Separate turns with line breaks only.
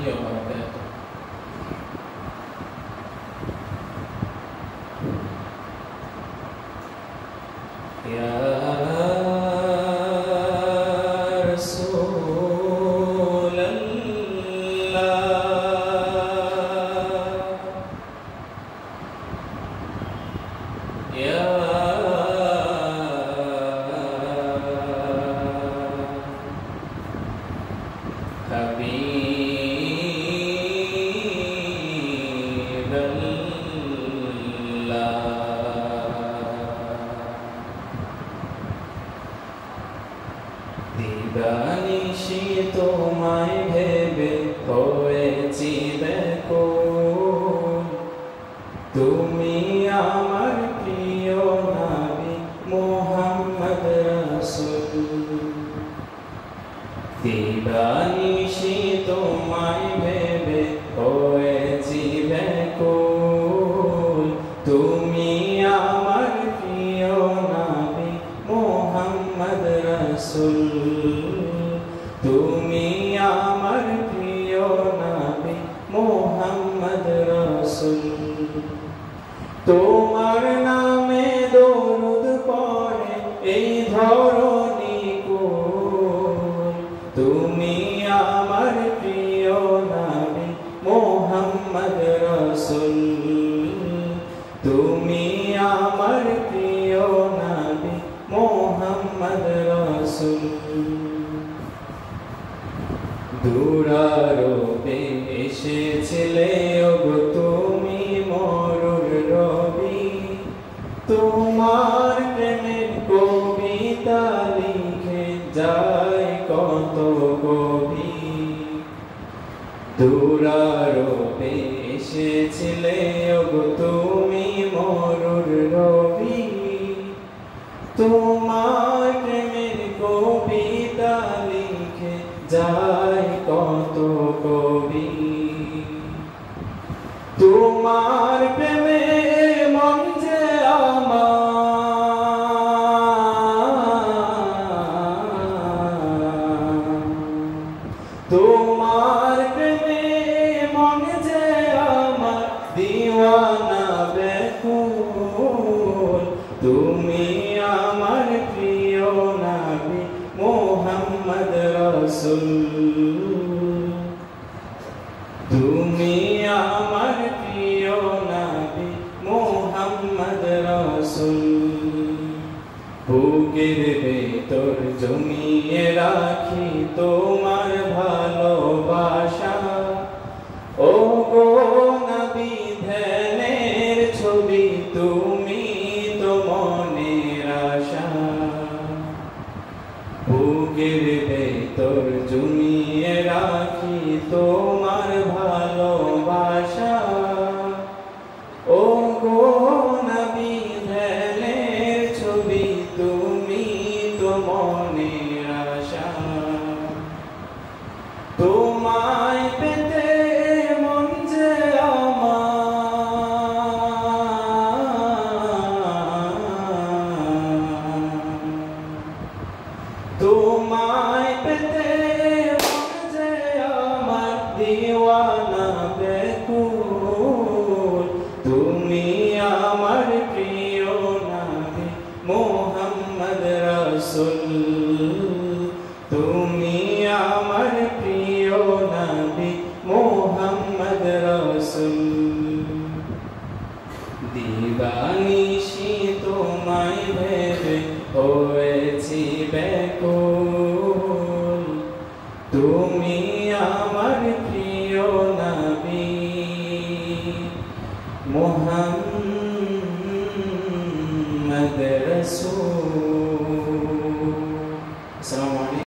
وبركاته. يا رسول الله يا حبيب الله দিবানিশি তোমায় ভেবে হয়েছি ব্যাকুল তুমি আমার প্রিয় নবী মুহাম্মদ রাসূল দিবানিশি তোমায় ভেবে হয়েছি ব্যাকুল তুমি আমার প্রিয় নবী মুহাম্মদ রাসূল তুমি আমার প্রিয় নবী মুহাম্মদ রাসূল তোমার নামে দরুদ পড়ে এই ধরণী কুল তুমি আমার প্রিয় নবী মুহাম্মদ রাসূল তুমি আমার প্রিয় নবী মুহাম্মদ রাসূল দুরারোপে এসেছিলে ওগো তুমি মরুর রবি তোমার প্রেমের কবিতা লিখে যায় কত কবি দুরারোপে এসেছিলে ওগো তুমি মরুর রবি তোমার প্রেমের কবিতা লিখে যায় কত কবি তোমার প্রেমে মন যে আমার তোমার প্রেমে মন যে আমার দিওয়ানা ব্যাকুল তুমি আমার প্রিয় নবী মুহাম্মদ রাসূল তুমি আমার প্রিয় নবী মুহাম্মদ রাসূল বুকের ভেতর জমিয়ে রাখি তোমার ভালোবাসা ও গো নবী ধ্যানের ছবি তুমি তো মনের আশা বুকের ভেতর জমিয়ে রাখি তোমার ভালোবাসা ও গো নবী ধ্যানের ছবি তুমি তো মনের আশা তোমায় পেতে মন যে আমার তোমায় পেতে মন যে আমার দিওয়ানা ব্যাকুল তুমি আমার প্রিয় নবী মুহাম্মদ রাসূল তুমি আমার প্রিয় নবী মুহাম্মদ রাসূল দিবানিশি তোমায় ভেবে হয়েছি ব্যাকুল তুমি আমার প্রিয় নবী মুহাম্মদ রাসূল। আসসালামু আলাইকুম।